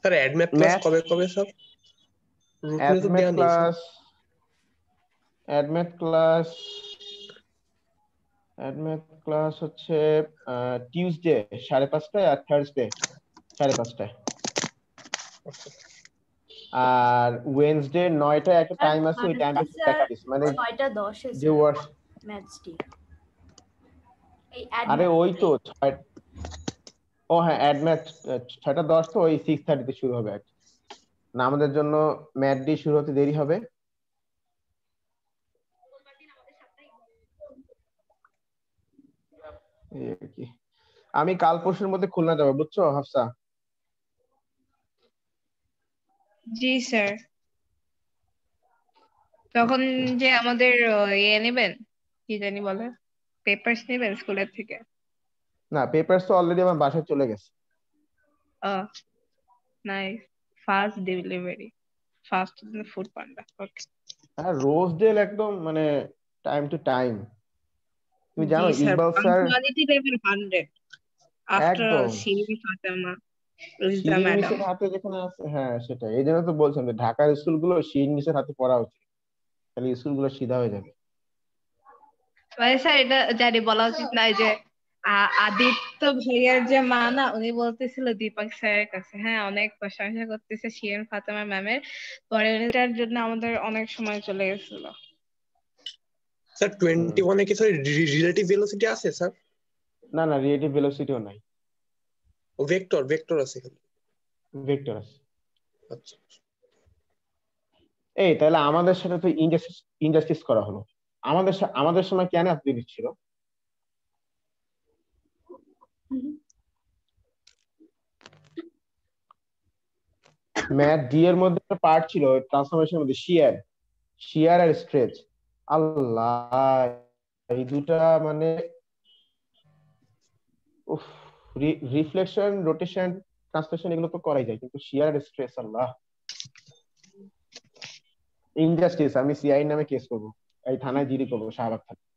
Sir অ্যাডম্যাথ class math কবে কবে sir? রুটিনে তো অ্যাডম্যাথ দেয়া নেই স্যার। ক্লাস অ্যাডম্যাথ ক্লাস অ্যাডম্যাথ ক্লাস হচ্ছে টিউসডে 5:30টায় আর থার্সডে 5:30টায়। আর ওয়েনসডে 9টায় একটা আর টাইম আছে, ওই টাইমটা থার্সডে একটু স্যার প্র্যাকটিস মানে 6:10 যে ওয়ার্স। ম্যাথসটি এই আরে অ্যাডমিট ওই তো ও হ্যাঁ অ্যাডম্যাথ 6:10 তো ওই 6:30 শুরু হবে আর কি। না আমাদের জন্য ম্যাথ ডে শুরু হতে দেরি হবে। এই আর কি। আমি কাল পরশুর মধ্যে খুলনা যাবো, বুঝছো হাফসা? জি স্যার। তখন যে আমাদের ইয়ে নেবেন, কি জানি বলে, পেপারস নেবেন স্কুলের থেকে? না পেপারস তো অলরেডি আমার বাসায় চলে গেছে। Nice, fast delivery, fast Foodpanda. Okay. আর রোজডেল একদম মানে টাইম টু টাইম। তুমি জি জানো sir, Iqbal sir punctuality level 100 after একদম শিরিন ফাতেমা, রিজা শিরিন ম্যাডাম। মিসের হাতে যেখানে আছে, হ্যাঁ সেটাই, এই জন্য তো বলছিলাম যে ঢাকার স্কুলগুলো শিরিন মিসের হাতে পড়া উচিত, তাহলে স্কুলগুলো সিধা হয়ে যাবে। মানে স্যার এটা জানি বলা উচিত না যে আদিত্য ভাইয়ার যে মা না, উনি বলতেছিল দীপক স্যারের কাছে, হ্যাঁ অনেক প্রশংসা করতেছে শিরিন ফাতেমা ম্যামের, পরে এটার জন্য আমাদের অনেক সময় চলে গেছিল। স্যার 21 কি স্যার রিলেটিভ ভেলোসিটি আছে স্যার? না না রিলেটিভ ভেলোসিটিও নাই, ও ভেক্টর ভেক্টর আছে খালি। ভেক্টর আছে। আচ্ছা এই তাহলে আমাদের সাথে তো ইনজাস্টিস করা হলো। আমাদের সময় কেন এত দেরি ছিল? ম্যাথ ডি এর মধ্যে একটা পার্ট ছিল ট্রান্সফরমেশনের মধ্যে, শিয়ার আর স্ট্রেচ। আল্লাহ, এই দুটা মানে উফ, রিফ্লেকশন রোটেশন ট্রান্সলেশন এগুলো তো করাই যায়, কিন্তু শিয়ার আর স্ট্রেস, আল্লাহ ইনজাস্টিস। আমি সিআই নামে কেস করবো, এই থানায় জিডি করবো শাহবাগ থানায়।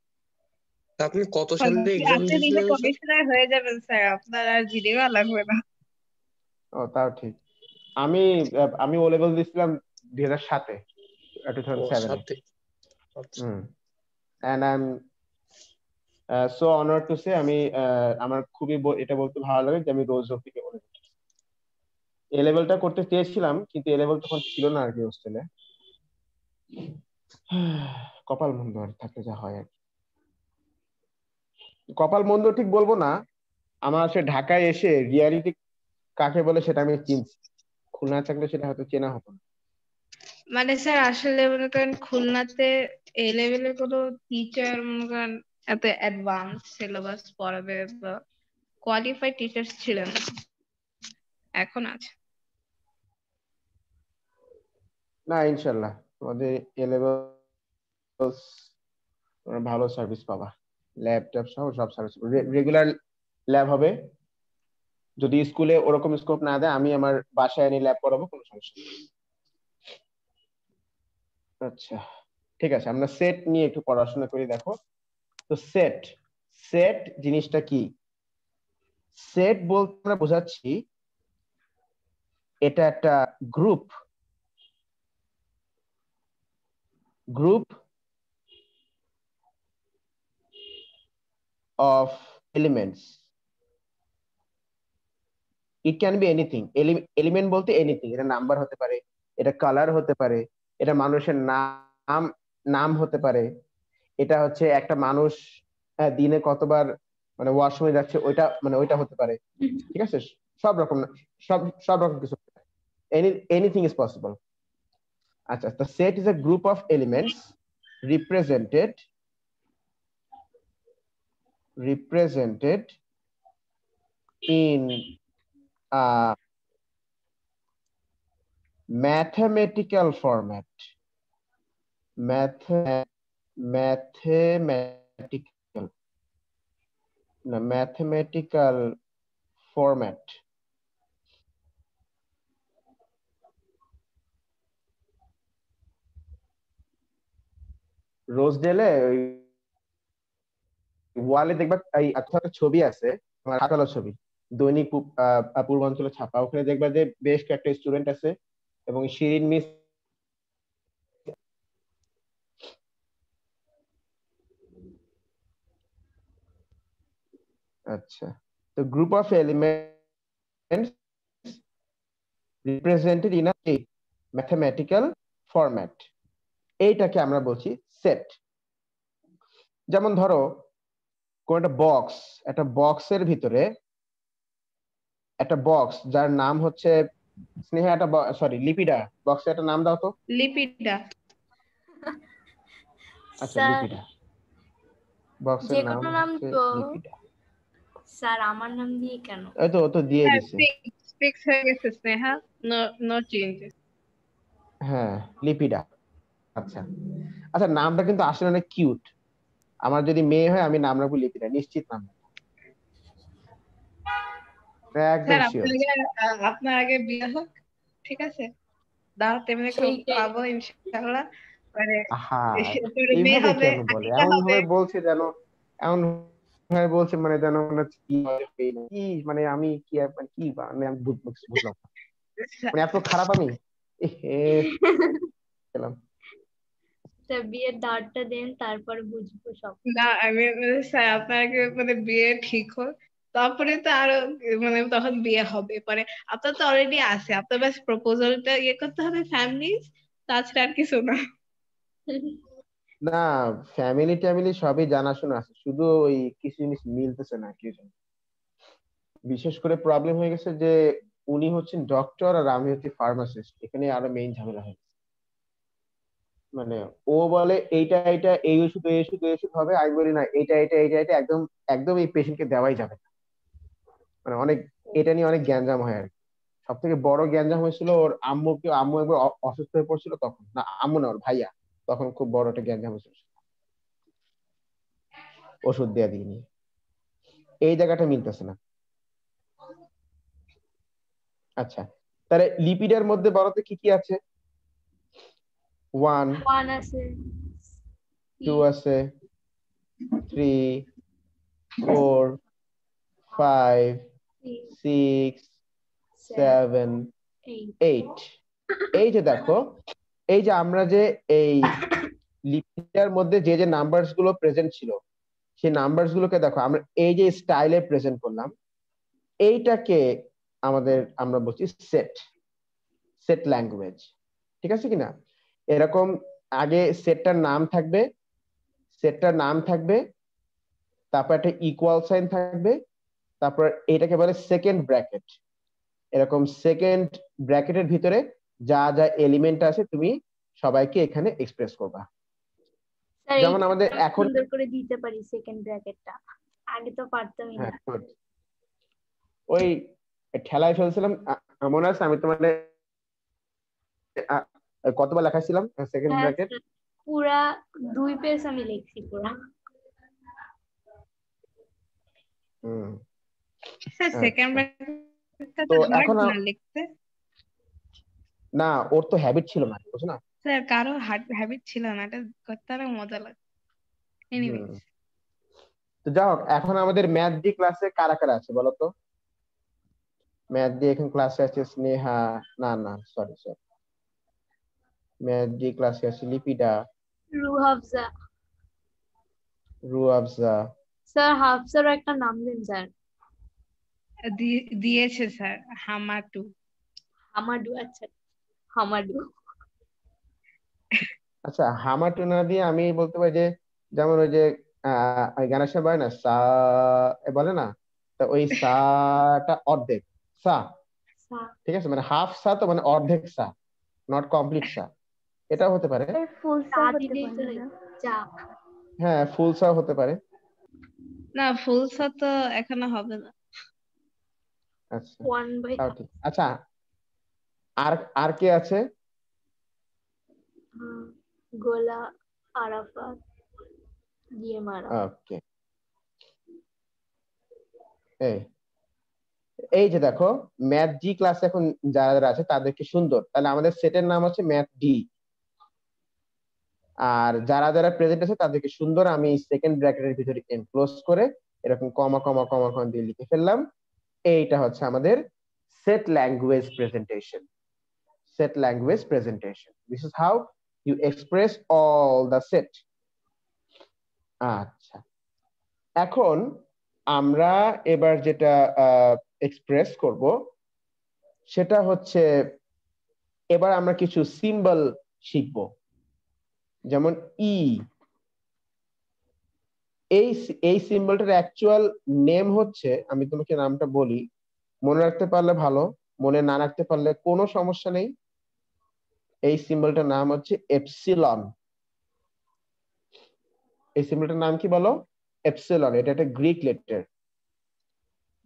তা আপনি কত সালে এক্সাম আপনি নিজে দিয়েছিলেন স্যার? কমিশনার হয়ে যাবেন স্যার, আপনার আর জিডিও লাগবে না। ও তাও ঠিক। আমি আমি ও লেভেল দিয়েছিলাম 2007-এ, ও 2007-এ। সাথে। আচ্ছা and I am so honoured to say, আমি আমার খুবই এটা বলতে ভালো লাগে যে আমি রোজ রফিকে বলে এ লেভেলটা করতে চেয়েছিলাম, কিন্তু এ লেভেল তখন ছিল না আর কি হোস্টেলে। কপাল মন্দ আর থাকতে যা হয় আর কি। কপাল মন্দ ঠিক বলবো না, আমার সে ঢাকায় এসে রিয়ালিটি কাকে বলে সেটা আমি চিনছি, খুলনা থাকলে সেটা হয়তো চেনা হতো না। মানে স্যার আসলে মনে করেন খুলনাতে এ লেভেলের কোনো টিচার মনে করেন এত অ্যাডভান্স সিলেবাস পড়াবে বা কোয়ালিফাইড টিচার্স ছিলেন না, এখন আছে। না ইনশাল্লাহ তোমাদের এ লেভেল ভালো সার্ভিস পাবা, ল্যাপটপ সহ সব সার্ভিস, রেগুলার ল্যাব হবে। যদি স্কুলে ওরকম স্কোপ না দেয়, আমি আমার বাসায় এনে ল্যাব করাবো, কোনো সমস্যা নেই। আচ্ছা ঠিক আছে, আমরা সেট নিয়ে একটু পড়াশোনা করি। দেখো তো সেট, সেট জিনিসটা কি? সেট বলতে আমরা বোঝাচ্ছি এটা একটা group, group of elements. It can be anything, element বলতে এনিথিং, এটা নাম্বার হতে পারে, এটা কালার হতে পারে, এটা মানুষের নাম নাম হতে পারে, এটা হচ্ছে একটা মানুষ দিনে কতবার মানে ওয়াশরুমে যাচ্ছে ওইটা মানে ওইটা হতে পারে, ঠিক আছে? সব রকম সব সব রকম কিছু, এনিথিং ইজ পসিবল। আচ্ছা, the set is a group of elements represented in a mathematical format, mathematical না mathematical format। রোজডেলে ওই ওয়ালে দেখবা এই একটা ছবি আছে, আমার হাতালো ছবি, দৈনিক পূর্বাঞ্চলে ছাপা। ওখানে দেখবা যে বেশ কয়েকটা স্টুডেন্ট আছে এবং শিরিন মিস আচ্ছা, তো group of elements represented in a mathematical format, এইটাকে আমরা বলছি সেট। যেমন ধরো কোন একটা বক্সের ভিতরে একটা বক্স যার নাম হচ্ছে স্নেহা, একটা সরি লিপিডা, বক্সের একটা নাম দাও তো। লিপিডা। আচ্ছা স্যার লিপিডা, বক্সের যে নাম কোনো নাম হচ্ছে তো লিপিডা। স্যার আমার নাম দিয়ে কেন? এই তো ও তো দিয়ে দিছে। ফিক্স হয়ে গেছে স্নেহা, নো নো চেঞ্জেস। হ্যাঁ লিপিডা। আচ্ছা আচ্ছা, নামটা কিন্তু আসলে অনেক কিউট। আমার যদি মেয়ে হয় আমি নাম রাখবো লিপিডা, নিশ্চিত নাম, একদম স্যার শিওর। আপনার আগে বিয়ে হোক, ঠিক আছে? দাওয়াত এমনি খুব সেইটাই। পাবো ইনশাআল্লাহ। মানে হ্যাঁ, পরে মেয়ে এইভাবে হবে, কেন বলে, আকিকা এমন হবে। ভাবে বলছে যেন, এমন ভাবে বলছে মানে যেন মনে হচ্ছে কি মানে আমি কি মানে কি মানে আমি বুঝলাম না। মানে এত খারাপ আমি, এ গেলাম। স্যার বিয়ের দাওয়াতটা দেন, তারপর বুঝবো সব। না আমি স্যার আপনাকে মানে বিয়ে ঠিক হোক, তারপরে তো আরো মানে তখন বিয়ে হবে। পরে আপনার তো অলরেডি আছে, আপনার বাস প্রপোজালটা ইয়ে করতে হবে ফ্যামিলি, তাছাড়া আর কিছু না। না, ফ্যামিলি ট্যামিলি সবই জানাশোনা আছে, শুধু ওই কিছু জিনিস মিলতেছে না কি জন্য। বিশেষ করে প্রবলেম হয়ে গেছে যে উনি হচ্ছেন ডক্টর আর আমি হচ্ছি ফার্মাসিস্ট, এখানে আরো মেইন ঝামেলা হয়ে গেছে। মানে ও বলে এইটা এইটা এই ওষুধ এই ওষুধ এই ওষুধ হবে, আমি বলি না এইটা এইটা এইটা এইটা একদম একদম এই পেশেন্টকে দেওয়াই যাবে না। মানে অনেক এটা নিয়ে অনেক গ্যাঞ্জাম হয় আর কি। সব থেকে বড় গ্যাঞ্জাম হয়েছিল ওর আম্মু একবার অসুস্থ হয়ে পড়ছিল, তখন না আম্মু না ওর ভাইয়া, তখন খুব বড় একটা গ্যাঞ্জাম হয়েছিল ওষুধ দেয়া দিয়ে নিয়ে। এই জায়গাটা মিলতেছে না। আচ্ছা, তাহলে লিপিডের মধ্যে বলতো কি কি আছে? 1 ওয়ান আছে, 2 আছে, 3 4 5 6 7 8। এই যে দেখো, এই যে আমরা যে এই লিপিটার মধ্যে যে যে নাম্বারস গুলো প্রেজেন্ট ছিল, সেই নাম্বারস গুলোকে দেখো আমরা এই যে স্টাইলে প্রেজেন্ট করলাম, এইটাকে আমরা বলছি সেট, সেট ল্যাঙ্গুয়েজ। ঠিক আছে কিনা? এরকম আগে সেটটার নাম থাকবে, তারপর একটা ইকুয়াল সাইন থাকবে, তারপর এটাকে বলে সেকেন্ড ব্র্যাকেট। এরকম সেকেন্ড ব্র্যাকেটের ভিতরে যা যা এলিমেন্ট আছে তুমি সবাইকে এখানে এক্সপ্রেস করবা। স্যার যেমন এইটা আমাদের আমি এখন, সুন্দর করে দিতে পারি সেকেন্ড ব্র্যাকেটটা, আগে তো পারতামই না। হ্যাঁ ওই ঠেলায় ফেলছিলাম, মনে আছে আমি তোমার কতবার লেখাছিলাম সেকেন্ড হ্যাঁ ব্র্যাকেট? স্যার, পুরা 2 পেজ আমি লিখছি পুরা। হুম, স্যার সেকেন্ড আচ্ছা। ব্র্যাকেটটা তো তো হার্ড এখন না লিখতে। না, ওর তো হ্যাবিট ছিল না, বুঝছো না? স্যার কারো হ্যাবিট ছিল না, এটা করতে অনেক মজা লাগে। হুম। এনিওয়েজ, তো যাই হোক, এখন আমাদের ম্যাথ ডি ক্লাসে কারা কারা আছে বলো তো? ম্যাথ ডি এখন ক্লাসে আছে স্নেহা, না না সরি সরি, ম্যাথ ডি ক্লাসে আছে লিপিডা, রুহাফজা। রুয়াবজা। স্যার হাফসারও একটা নাম দিন স্যার। দিয়েছে স্যার হামাটু। হামাডু, আচ্ছা হামাডু। আচ্ছা, হামাটু না দিয়ে আমি বলতে পারি যে, যেমন ওই যে গানের সময় বলে না সা, বলে না, তা ওই সাটা অর্ধেক সা। ঠিক আছে, মানে হাফ সা, তো মানে অর্ধেক সা, নট কমপ্লিট সা, এটাও হতে পারে। ফুল চা হতে দিলেই পারে চলে, না? চা। হ্যাঁ ফুল সাও হতে পারে। না ফুল সা তো এখনো হবে না। আচ্ছা, 1/2। তাও ঠিক। আচ্ছা, আর আর কে আছে? গোলা, আরাফাত, জিএম আরাফাত। ওকে, এই এই যে দেখো, ম্যাথ জি ক্লাস এখন যারা যারা আছে তাদেরকে সুন্দর, তাহলে আমাদের সেটের নাম হচ্ছে ম্যাথ ডি। আর যারা যারা প্রেজেন্ট আছে তাদেরকে সুন্দর আমি সেকেন্ড ব্র্যাকেটের ভিতরে এনক্লোজ করে এরকম কমা কমা কমা কমা দিয়ে লিখে ফেললাম। এইটা হচ্ছে আমাদের set language presentation. Set language presentation. This is how you express all the set. আচ্ছা, এখন আমরা এবার যেটা এক্সপ্রেস করব সেটা হচ্ছে এবার আমরা কিছু সিম্বল শিখব, যেমন ই। এই সিম্বলটার অ্যাকচুয়াল নেম হচ্ছে, আমি তোমাকে নামটা বলি, মনে রাখতে পারলে ভালো, মনে না রাখতে পারলে কোনো সমস্যা নেই। এই সিম্বলটার নাম হচ্ছে এপসিলন। এই সিম্বলটার নাম কি বলো? এপসিলন। এটা একটা গ্রিক লেটার,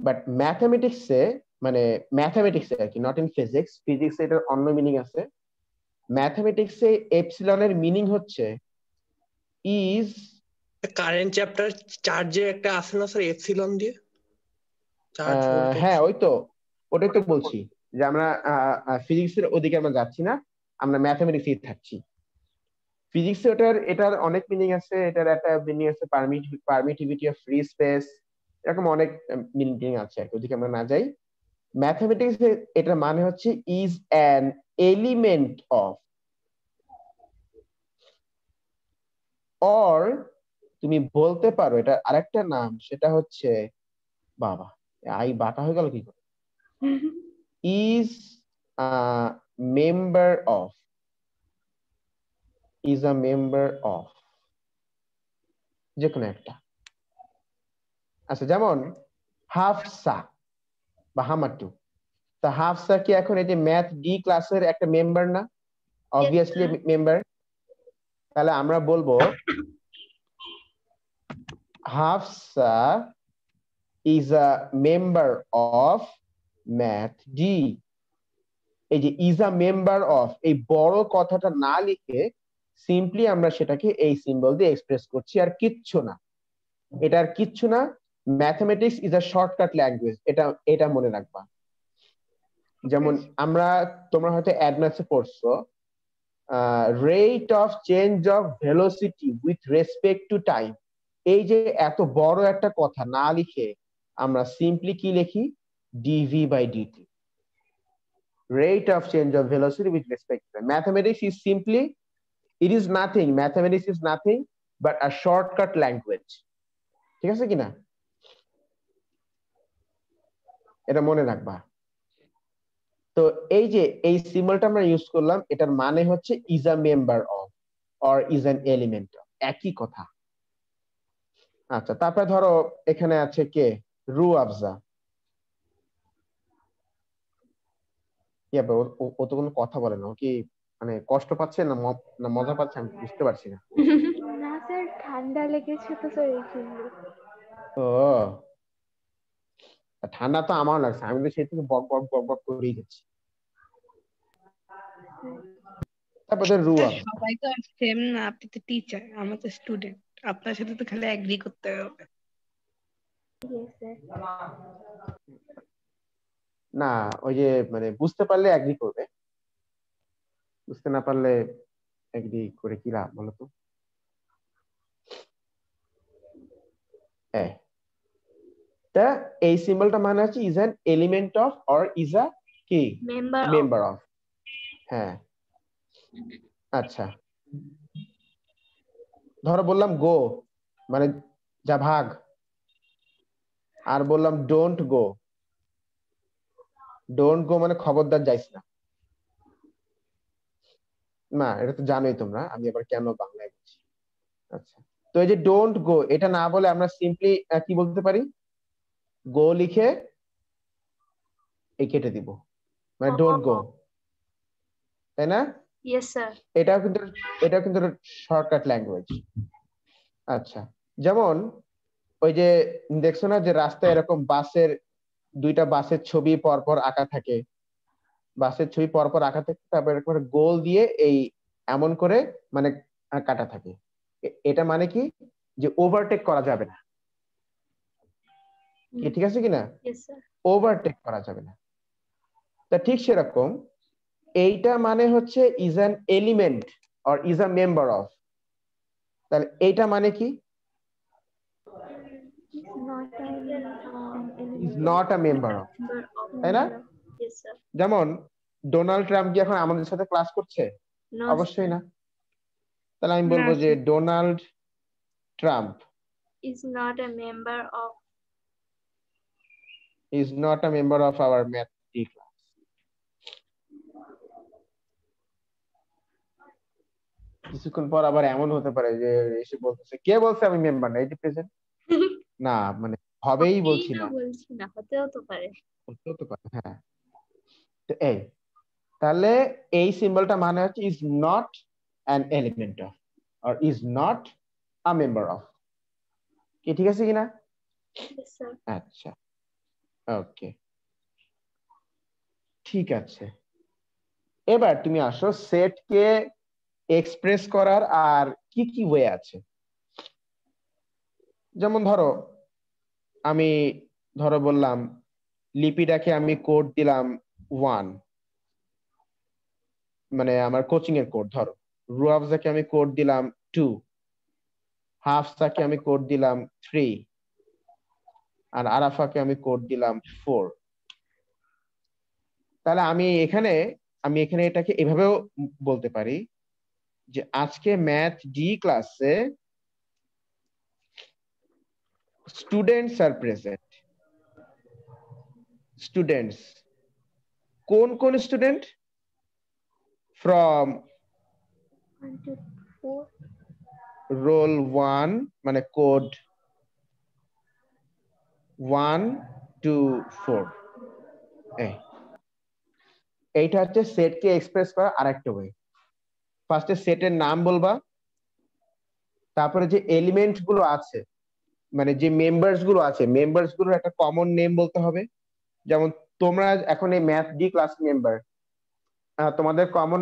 বাট ম্যাথমেটিক্সে, মানে ম্যাথমেটিক্সে আর কি, নট ইন ফিজিক্স। ফিজিক্সে এটার অন্য মিনিং আছে। ম্যাথমেটিক্সে এপসিলনের মিনিং হচ্ছে ইজ। কারেন্ট চ্যাপ্টার চার্জে একটা আছে না স্যার এপসিলন দিয়ে, চার্জ ভোল্টেজ? হ্যাঁ, ওই তো, ওটাই তো বলছি যে আমরা ফিজিক্সের ওদিকে আমরা যাচ্ছি না, আমরা ম্যাথমেটিক্সেই থাকছি। ফিজিক্সে এটার অনেক মিনিং আছে। এটার একটা মিনিং আছে পারমিটিভিটি অফ ফ্রি স্পেস, এরকম অনেক মিনিং আছে আর কি, ওদিকে আমরা না যাই। ম্যাথমেটিক্স এটার মানে হচ্ছে is an element of, or তুমি বলতে পারো এটা আরেকটা নাম, সেটা হচ্ছে, বাবা আই বাটা হয়ে গেল কি করে, is member of, is a member of, যে কোনো একটা। আচ্ছা, যেমন হাফসা বা হামাটু। তা হাফসা কি এখন এই যে ম্যাথ ডি ক্লাসের একটা মেম্বার না? Obviously member. তাহলে আমরা বলবো Hafsa is a member of math D. এই যে ইজ আ মেম্বার অফ, এই বড় কথাটা না লিখে সিম্পলি আমরা সেটাকে এই সিম্বল দিয়ে এক্সপ্রেস করছি, আর কিচ্ছু না। এটা আর কিচ্ছু না। Mathematics is a shortcut language, এটা মনে রাখবা। যেমন তোমরা হয়তো অ্যাডভান্সে পড়ছো, rate of change of velocity with respect to time. এই যে এত বড় একটা কথা না লিখে আমরা সিম্পলি কি লিখি? Dv by dt, rate of change of velocity with respect to time. Mathematics is simply, it is nothing, mathematics is nothing but a shortcut language. ঠিক আছে কিনা? এটা মনে রাখবা। তো এই যে এই সিম্বলটা আমরা ইউজ করলাম, এটার মানে হচ্ছে is a member of or is an element of, একই কথা। আচ্ছা, তারপরে ধরো এখানে আছে কে? রু আফজা। ও তো কোনো কথা বলে না, ও কি মানে কষ্ট পাচ্ছে না মজা পাচ্ছে, আমি বুঝতে পারছি না। না স্যার, ঠান্ডা লেগেছে তো স্যার, এই জন্য। ও, ঠান্ডা তো আমার লাগছে, আমি তো সেই থেকে বক বক বক বক করেই যাচ্ছি। তারপরে রুয়া, সবাই তো সেম না, আপনি তো টিচার, আমরা তো স্টুডেন্ট, আপনার সাথে তো খালি এগ্রি করতে হবে। না ওই যে মানে বুঝতে পারলে এগ্রি করবে, বুঝতে না পারলে এগ্রি করে কি লাভ বলো তো? তা এই সিম্বলটা মানে হচ্ছে is an element of or is a কি মেম্বার অফ। হ্যাঁ, আচ্ছা, ধরো বললাম গো মানে যা ভাগ, আর বললাম ডোন্ট গো। ডোন্ট গো মানে খবরদার যাইস না। না, এটা তো জানোই তোমরা, আমি আবার কেন বাংলায় বলছি। আচ্ছা, তো এই যে ডোন্ট গো, এটা না বলে আমরা সিম্পলি কি বলতে পারি? গো লিখে এই কেটে দিব, মানে ডোন্ট গো, তাই না? Yes sir. এটাও কিন্তু শর্টকাট ল্যাঙ্গুয়েজ। আচ্ছা, যেমন ওই যে দেখছো না যে রাস্তায় এরকম দুইটা বাসের ছবি পরপর আঁকা থাকে, বাসের ছবি পরপর আঁকা থাকে, তারপর এরকম গোল দিয়ে এই এমন করে মানে কাটা থাকে। এটা মানে কি? যে ওভারটেক করা যাবে না, ঠিক আছে কিনা? ওভারটেক করা যাবে না। তা ঠিক সেরকম এইটা মানে হচ্ছে is an element or is a member of. তাহলে এইটা মানে কি? Not is not a member of, member of. তাই না? Yes, sir. যেমন ডোনাল্ড ট্রাম্প কি এখন আমাদের সাথে ক্লাস করছে? No, অবশ্যই sir. না। তাহলে আমি না, বলবো যে sir. Donald Trump Is not a member of. is not a member of our math D class. কিছুক্ষণ পর আবার এমন হতে পারে যে এসে বলতেছে কে বলছে আমি মেম্বার না, এই যে প্রেজেন্ট না, মানে হবেই বলছি না, বলছি না, হতেও তো পারে। হতেও তো পারে। হ্যাঁ, তো এই তাহলে এই সিম্বলটা মানে হচ্ছে is not an element of or is not a member of. কি ঠিক আছে কিনা? Yes, sir. আচ্ছা, ওকে, ঠিক আছে। এবার তুমি আসো সেটকে এক্সপ্রেস করার আর কি কি ওয়ে আছে। যেমন আমি বললাম লিপিটাকে আমি কোড দিলাম 1, মানে আমার কোচিং এর কোড। রুয়াবজাকে আমি কোড দিলাম 2, হাফসাকে আমি কোড দিলাম 3, আর আরাফাকে আমি কোড দিলাম 4। তাহলে আমি এখানে এটাকে এভাবেও বলতে পারি যে আজকে ম্যাথ ডি ক্লাসে স্টুডেন্টস আর প্রেজেন্ট। স্টুডেন্টস কোন কোন স্টুডেন্ট? From 1 to 4. রোল 1 মানে কোড 1 to 4। এইটা হচ্ছে সেটকে এক্সপ্রেস করার আরেকটা ওয়ে। ফার্স্টে সেটের নাম বলবা, তারপরে যে এলিমেন্ট গুলো আছে মানে যে মেম্বার্স গুলো আছে, মেম্বার্স গুলোর একটা কমন নেম বলতে হবে। যেমন তোমরা এখন এই ম্যাথ ডি ক্লাস মেম্বার, তোমাদের কমন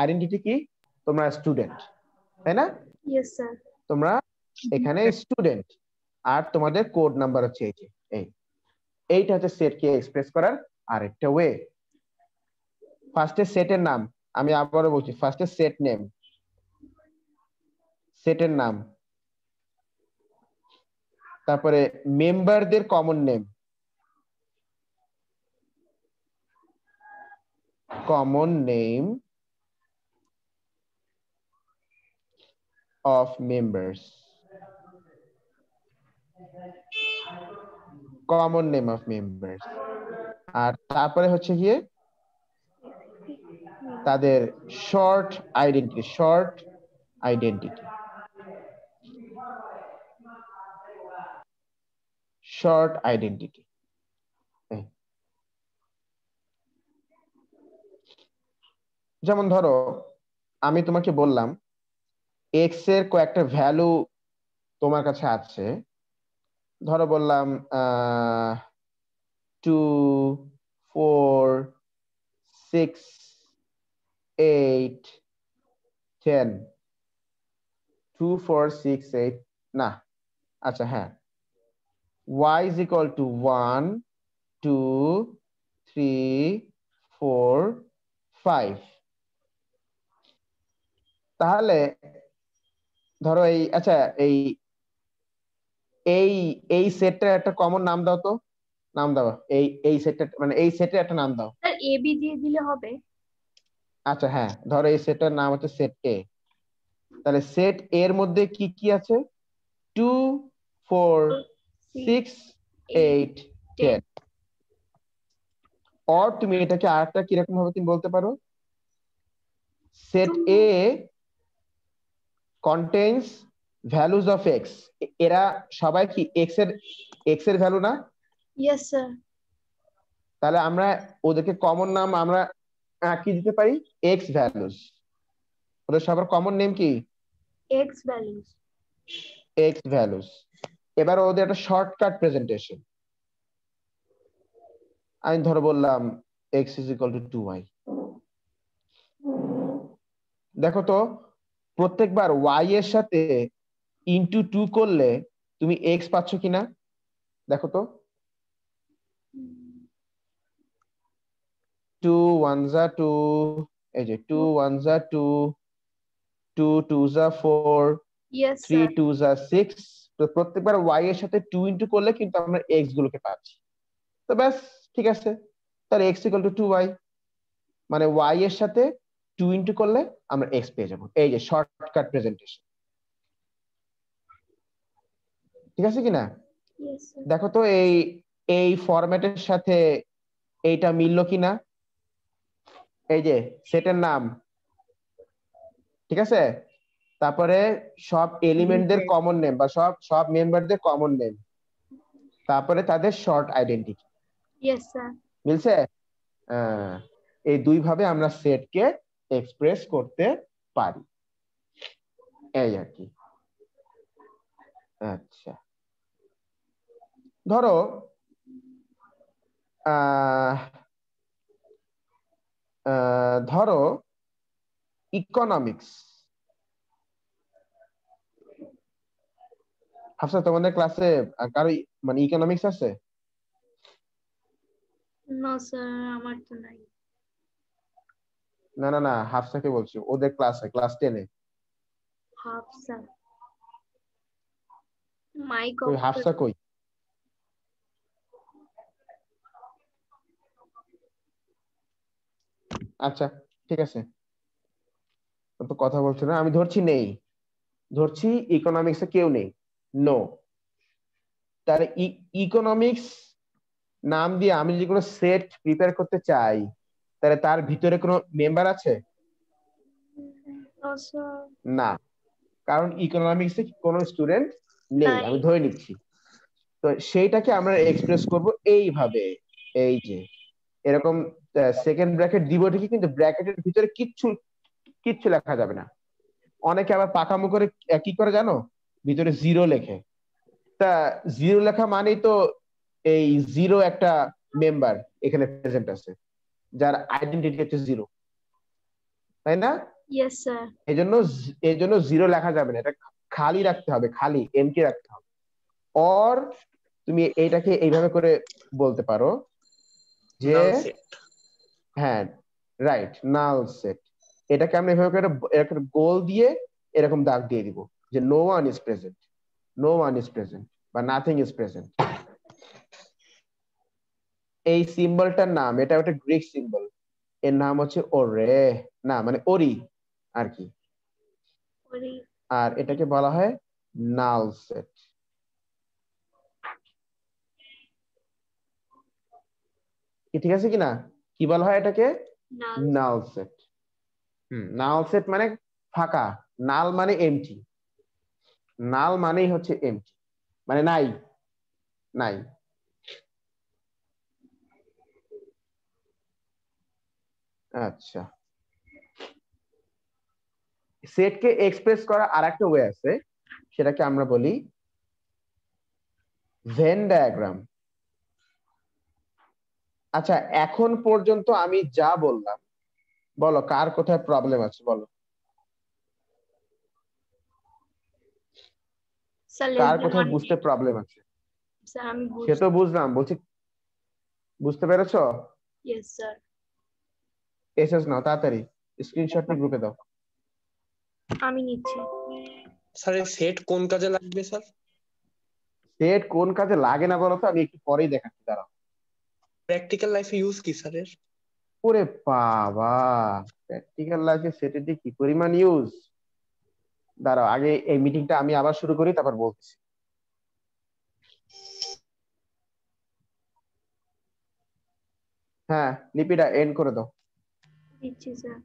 আইডেন্টিটি কি? তোমরা স্টুডেন্ট, তাই না? Yes, sir. তোমরা এখানে স্টুডেন্ট, আর তোমাদের কোড নাম্বার হচ্ছে এইটা হচ্ছে সেটকে এক্সপ্রেস করার আরেকটা ওয়ে। ফার্স্টে সেটের নাম, আমি আবারও বলছি, ফার্স্টে সেট নেম, সেটের নাম, তারপরে মেম্বারদের common name, common name of members, common name of members, আর তারপরে হচ্ছে গিয়ে তাদের শর্ট আইডেন্টিটি, শর্ট আইডেন্টিটি। যেমন আমি তোমাকে বললাম এক্স এর কয়েকটা ভ্যালু তোমার কাছে আছে। বললাম 2, 4, 6, 8, 10, 2, 4, 6, 8 না, আচ্ছা হ্যাঁ, y is equal to 1, 2, 3, 4, 5। তাহলে এই আচ্ছা এই এই এই সেটটার একটা কমন নাম দাও তো, নাম দাও এই সেটটা, মানে এই সেটের একটা নাম দাও। স্যার এ বি দিয়ে দিলে হবে? আচ্ছা হ্যাঁ, এই সেটটার নাম হচ্ছে সেট এ। তাহলে সেট এর মধ্যে কি কি আছে? 2, 4, 6, 8, 10। আর তুমি এটাকে আরেকটা কিরকম ভাবে তুমি বলতে পারো, set A contains values of x. এরা সবাই কি এক্স এর ভ্যালু না? Yes sir. তাহলে আমরা ওদেরকে কমন নাম আমরা কি দিতে পারি? X values. ওদের সবার কমন নেম কি? X values. X values. এবার ওদের একটা শর্টকাট প্রেজেন্টেশন, আমি বললাম x is equal to 2y। দেখো তো প্রত্যেকবার y এর সাথে ইনটু 2 করলে তুমি এক্স পাচ্ছ কিনা দেখো তো। 2 1s are 2, এই যে 2 1s are 2, 2 2s are 4, yes 3 2s are 6 তো প্রত্যেকবার ওয়াই এর সাথে 2 ইনটু করলে কিন্তু আমরা এক্স গুলোকে পাচ্ছি। তো ব্যাস ঠিক আছে, তাহলে এক্স ইকুয়াল টু 2y, মানে ওয়াই এর সাথে 2 ইনটু করলে আমরা এক্স পেয়ে যাবো। এই যে শর্টকাট প্রেজেন্টেশন, ঠিক আছে কিনা? Yes, sir. দেখো তো এই এই ফরম্যাটের সাথে এইটা মিললো কিনা। এই যে সেটের নাম, ঠিক আছে, তারপরে সব এলিমেন্টদের কমন নেম বা সব মেম্বারদের কমন নেম, তারপরে তাদের শর্ট আইডেন্টিটি, Yes, sir. মিলছে? আহ, এই দুই ভাবে আমরা সেটকে এক্সপ্রেস করতে পারি, এই আর কি। আচ্ছা, ধরো ধরো ইকোনমিক্স। হাফসা, তোমাদের ক্লাসে কারো মানে ইকোনমিক্স আছে? No, sir. আমার তো নাই। না না না, হাফসাকে বলছি, ওদের ক্লাসে ক্লাস 10-এ। Half, sir. Mic ওই off হাফসা কই? আচ্ছা ঠিক আছে, ও তো কথা বলছে না, আমি ধরছি নেই, ধরছি ইকোনমিক্সে কেউ নেই, নো। তাহলে ইকোনমিক্স নাম দিয়ে আমি যদি কোনো সেট প্রিপেয়ার করতে চাই, তাহলে তার ভিতরে কোনো মেম্বার আছে? No, sir. না, কারণ ইকোনমিক্সে কোনো স্টুডেন্ট নেই, নাই। আমি ধরে নিচ্ছি। তো সেইটাকে আমরা এক্সপ্রেস করব এইভাবে, এই যে এরকম সেকেন্ড ব্র্যাকেট দিব ঠিকই, কিন্তু ব্র্যাকেটের ভিতরে কিচ্ছু কিচ্ছু লেখা যাবে না। অনেকে আবার পাকামো করে কি করে জানো, ভিতরে জিরো লেখে। তা জিরো লেখা মানেই তো এই জিরো একটা মেম্বার এখানে প্রেজেন্ট আছে, যার আইডেন্টিটি হচ্ছে জিরো, তাই না? Yes, sir. এই জন্য জিরো লেখা যাবে না, এটা খালি রাখতে হবে, খালি এমটি রাখতে হবে। অর তুমি এইটাকে এইভাবে করে বলতে পারো যে, নাল সেট। হ্যাঁ রাইট, নাল সেট। এটাকে আমরা এভাবে করে এরকম গোল দিয়ে এরকম দাগ দিয়ে দিব যে no one is present, no one is present বা নাথিং ইজ প্রেজেন্ট। এই সিম্বলটার নাম, এটা একটা গ্রিক সিম্বল, এর নাম হচ্ছে ওরে, না মানে ওরি আর কি। ওরে। আর এটাকে বলা হয় নাল সেট। কি ঠিক আছে কিনা? কি বলা হয় এটাকে? Null. Null set. Null set মানে ফাঁকা, নাল মানে এমটি, নাল মানেই হচ্ছে এমটি, মানে নাই, নাই। আচ্ছা, সেটকে এক্সপ্রেস করা আরেকটা ওয়ে আছে, সেটাকে আমরা বলি ভেন ডায়াগ্রাম। আচ্ছা, এখন পর্যন্ত আমি যা বললাম, বলো কার কোথায় প্রবলেম আছে, বলো Sir, less কার than কোথায় 1 বুঝতে minute. প্রবলেম আছে? Sir, আমি সে তো বুঝলাম, বলছি বুঝতে পেরেছো? Yes, sir. এসএস নাও তাড়াতাড়ি, স্ক্রিনশট নিয়ে গ্রুপে দাও। আমি নিচ্ছি। স্যার এই সেট কোন কাজে লাগবে স্যার? সেট কোন কাজে লাগে না বলো তো, আমি একটু পরেই দেখাচ্ছি, দাঁড়াও। প্র্যাকটিক্যাল লাইফে ইউজ কি স্যার এর? ওরে বাবা, প্র্যাকটিক্যাল লাইফে সেটের কি পরিমাণ ইউজ, দাঁড়াও আগে এই মিটিংটা আমি আবার শুরু করি, তারপর বলছি। হ্যাঁ লিপিটা এন্ড করে দাও। দিচ্ছি স্যার।